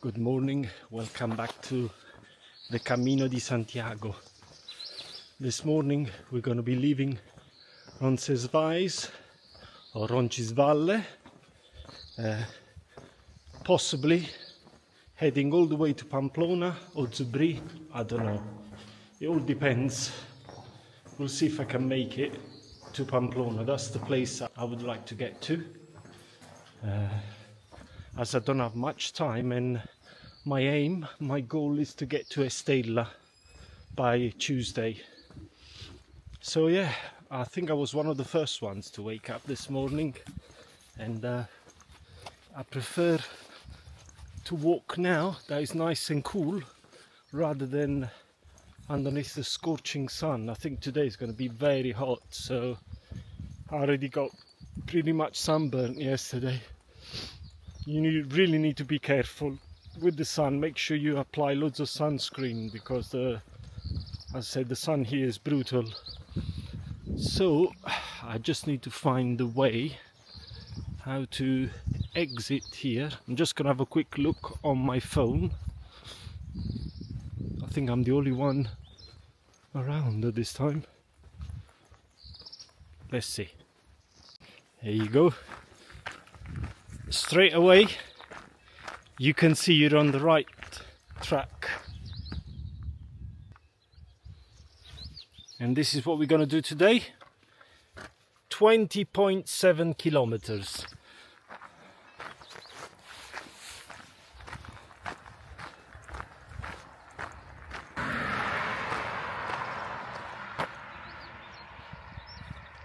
Good morning, welcome back to the Camino de Santiago. This morning we're going to be leaving Roncesvalles or Roncesvalles, possibly heading all the way to Pamplona or Zubri, I don't know. It all depends. We'll see if I can make it to Pamplona. That's the place I would like to get to. As I don't have much time, and my goal is to get to Estella by Tuesday. So yeah, I think I was one of the first ones to wake up this morning, and I prefer to walk now that is nice and cool rather than underneath the scorching sun. I think today is going to be very hot, so I already got pretty much sunburnt yesterday. You really need to be careful with the sun. Make sure you apply loads of sunscreen because as I said, the sun here is brutal. So I just need to find the way how to exit here. I'm just gonna have a quick look on my phone. I think I'm the only one around at this time. Let's see. There you go. Straight away you can see you're on the right track, and this is what we're going to do today. 20.7 kilometers.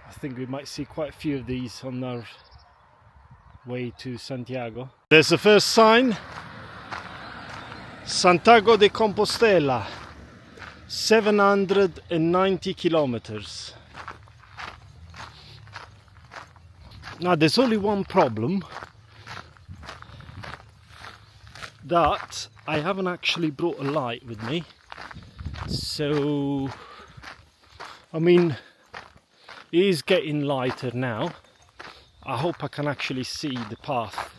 I think we might see quite a few of these on our way to Santiago. There's the first sign, Santiago de Compostela, 790 kilometers. Now there's only one problem, that I haven't actually brought a light with me. So I mean, it is getting lighter now. I hope I can actually see the path.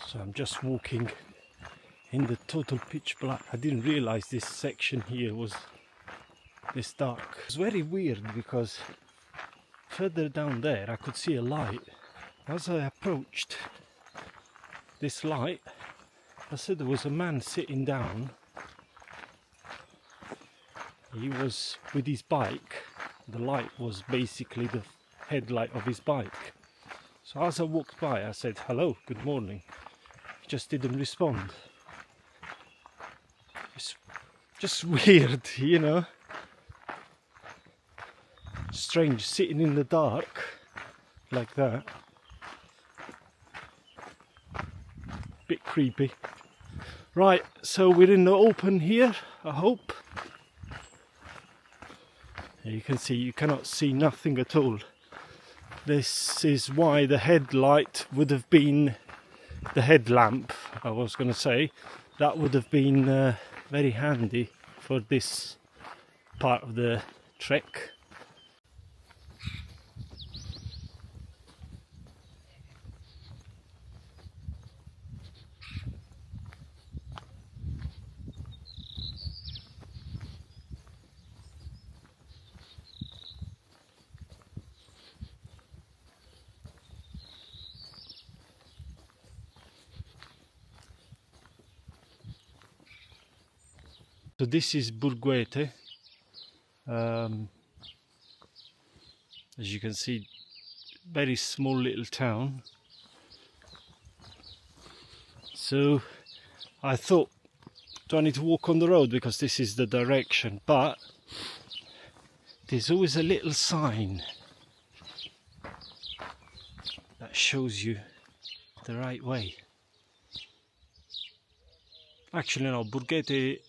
So I'm just walking in the total pitch black. I didn't realize this section here was this dark. It's very weird because further down there I could see a light. As I approached this light, I said there was a man sitting down. He was with his bike. The light was basically the headlight of his bike. So as I walked by, I said, "Hello, good morning." He just didn't respond. It's just weird, you know. Strange, sitting in the dark like that. Bit creepy. Right, so we're in the open here, I hope. You can see, you cannot see nothing at all. This is why the headlight would have been, the headlamp, I was going to say, that would have been very handy for this part of the trek. So this is Burguete. As you can see, very small little town. So I thought, do I need to walk on the road because this is the direction? But there's always a little sign that shows you the right way. Actually no, Burguete,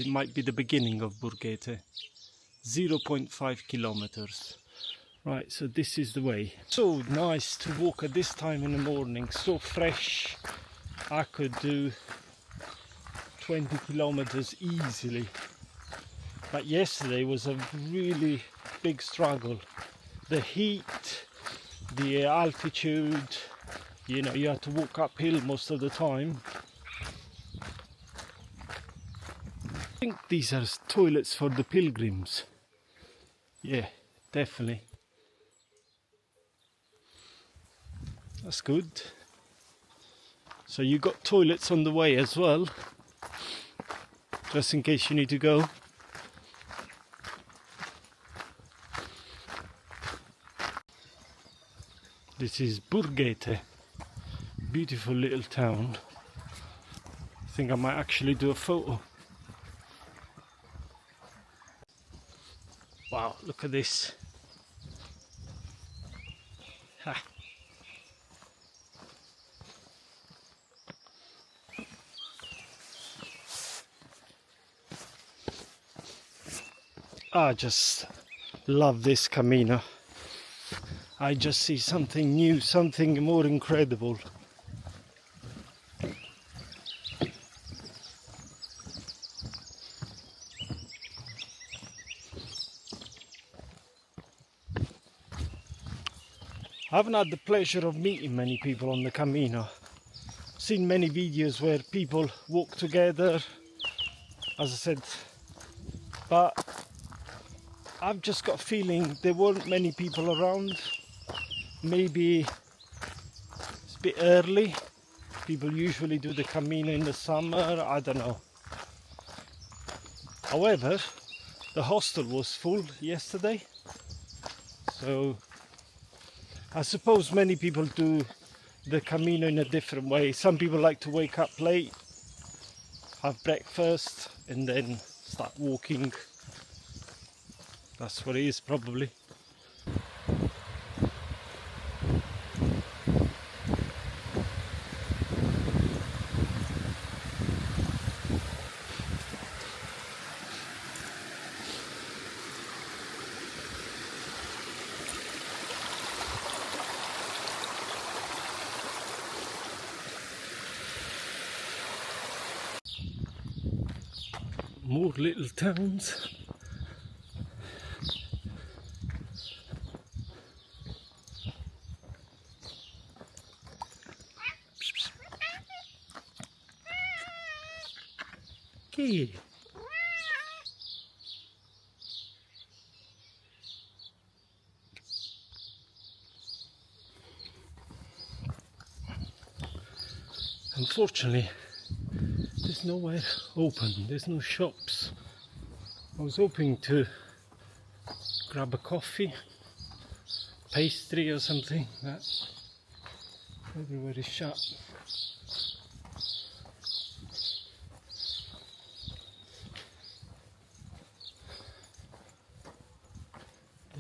might be the beginning of Burguete. 0.5 kilometers. Right, so this is the way. So nice to walk at this time in the morning, so fresh. I could do 20 kilometers easily. But yesterday was a really big struggle. The heat, the altitude, you know, you had to walk uphill most of the time. I think these are toilets for the pilgrims. Yeah, definitely. That's good. So you got toilets on the way as well, just in case you need to go. This is Burgete, beautiful little town. I think I might actually do a photo. Wow, look at this. Ha. I just love this Camino. I just see something new, something more incredible. I haven't had the pleasure of meeting many people on the Camino. I've seen many videos where people walk together, as I said, but I've just got a feeling there weren't many people around. Maybe it's a bit early. People usually do the Camino in the summer, I don't know. However, the hostel was full yesterday, so I suppose many people do the Camino in a different way. Some people like to wake up late, have breakfast, and then start walking. That's what it is, probably. More little towns. Okay. Unfortunately, there's nowhere open, there's no shops. I was hoping to grab a coffee, pastry or something, but everywhere is shut.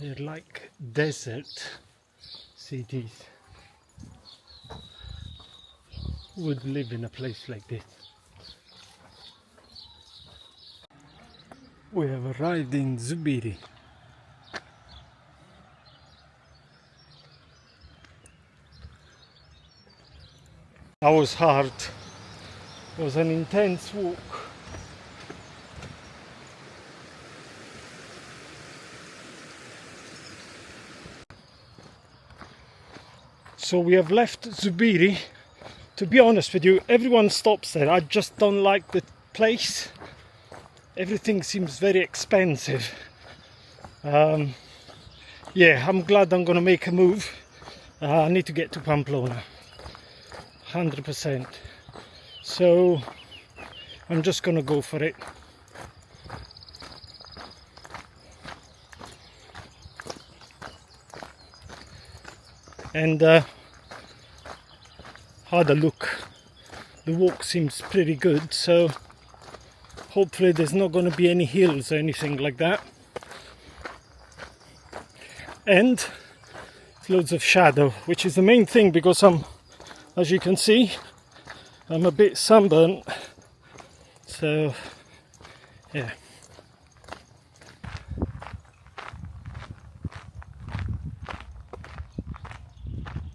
They're like desert cities. Who would live in a place like this? We have arrived in Zubiri. That was hard. It was an intense walk. So we have left Zubiri. To be honest with you, everyone stops there. I just don't like the place. Everything seems very expensive. Yeah, I'm glad I'm gonna make a move. I need to get to Pamplona, 100%. So I'm just gonna go for it. And had a look. The walk seems pretty good, so hopefully there's not going to be any hills or anything like that. And loads of shadow, which is the main thing, because as you can see, I'm a bit sunburnt. So yeah.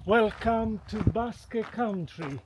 Welcome to Basque Country.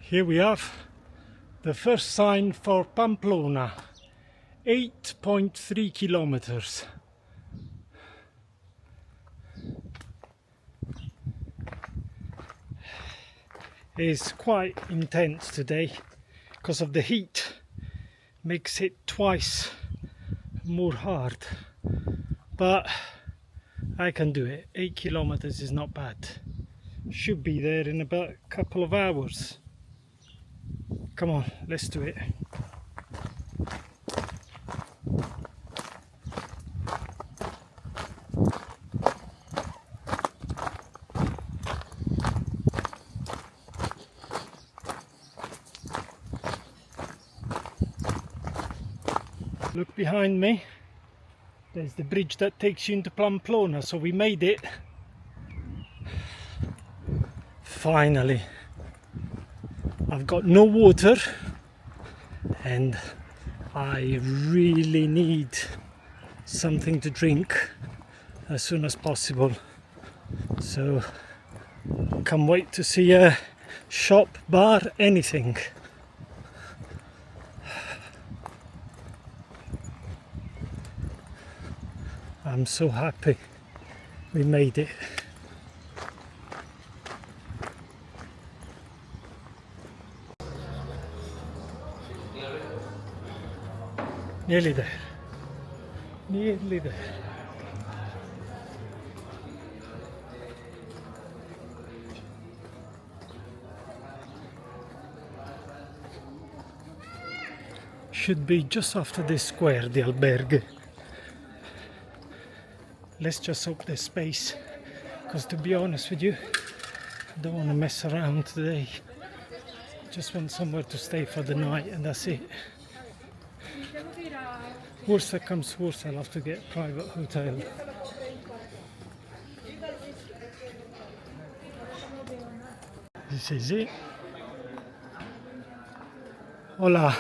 Here we have the first sign for Pamplona, 8.3 kilometers. It's quite intense today because of the heat, makes it twice more hard, but I can do it. 8 kilometers is not bad. Should be there in about a couple of hours. Come on, let's do it. Look behind me, there's the bridge that takes you into Pamplona, so we made it. Finally. I've got no water and I really need something to drink as soon as possible. So can't wait to see a shop, bar, anything. I'm so happy we made it. Nearly there. Nearly there. Should be just after this square, the albergue. Let's just hope there's space, because to be honest with you, I don't want to mess around today. Just want somewhere to stay for the night and that's it. Worst that comes worst, I'll have to get a private hotel. This is it. Hola.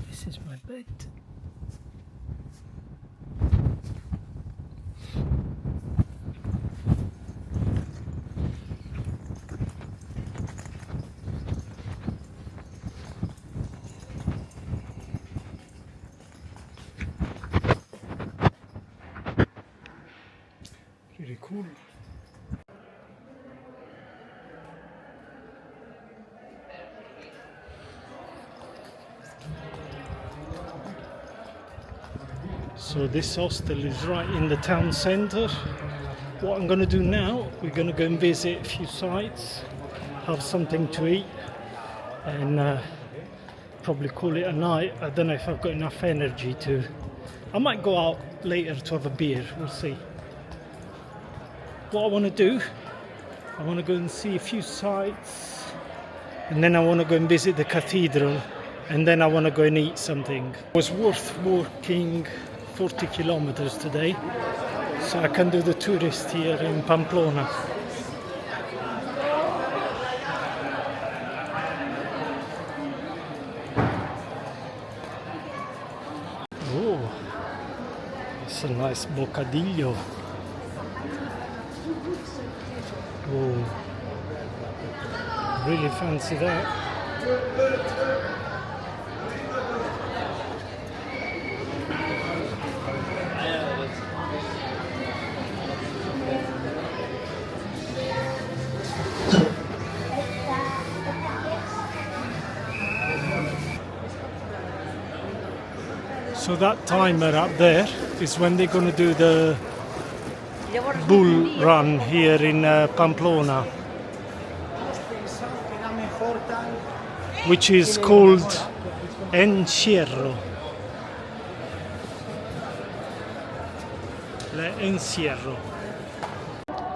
This is my bed. Pretty cool. So this hostel is right in the town centre. What I'm going to do now, we're going to go and visit a few sites, have something to eat and probably call it a night. I don't know if I've got enough energy to... I might go out later to have a beer, we'll see. What I want to do, I want to go and see a few sites and then I want to go and visit the cathedral and then I want to go and eat something. It was worth walking 40 kilometers today, so I can do the tourist here in Pamplona. Oh, it's a nice bocadillo. Oh, really fancy that. So that timer up there is when they're going to do the bull run here in Pamplona, which is called Encierro. L'Encierro.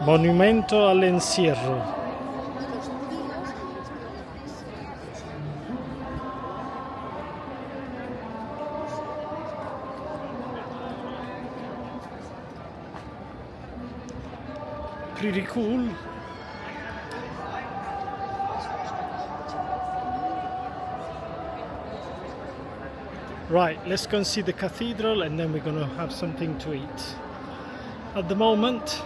Monumento all'Encierro. Pretty cool. Right, let's go and see the cathedral and then we're going to have something to eat. At the moment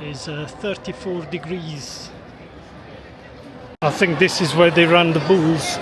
is 34 degrees. I think this is where they run the bulls.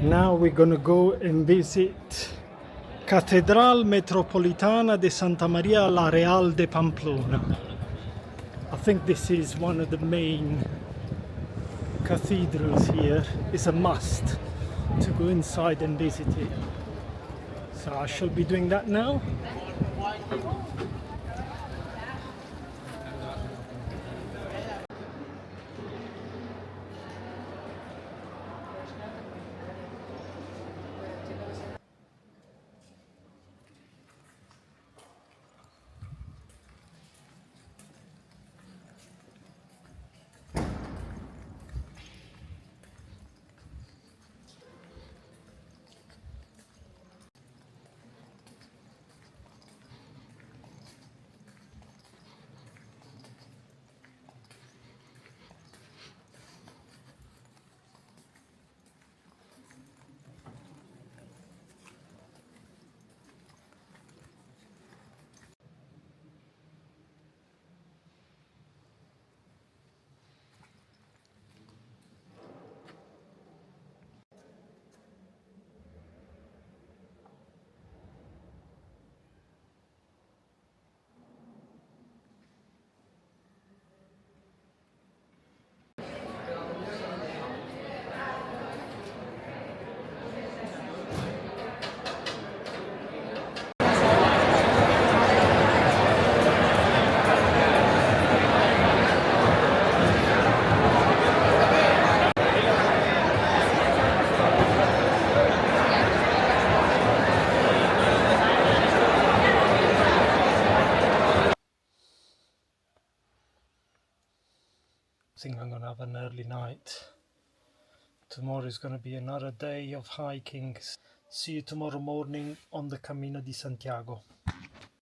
Now we're gonna go and visit Catedral Metropolitana de Santa Maria la Real de Pamplona. I think this is one of the main cathedrals here. It's a must to go inside and visit it. So I shall be doing that now. I think I'm gonna have an early night. Tomorrow is gonna be another day of hiking. See you tomorrow morning on the Camino Di Santiago.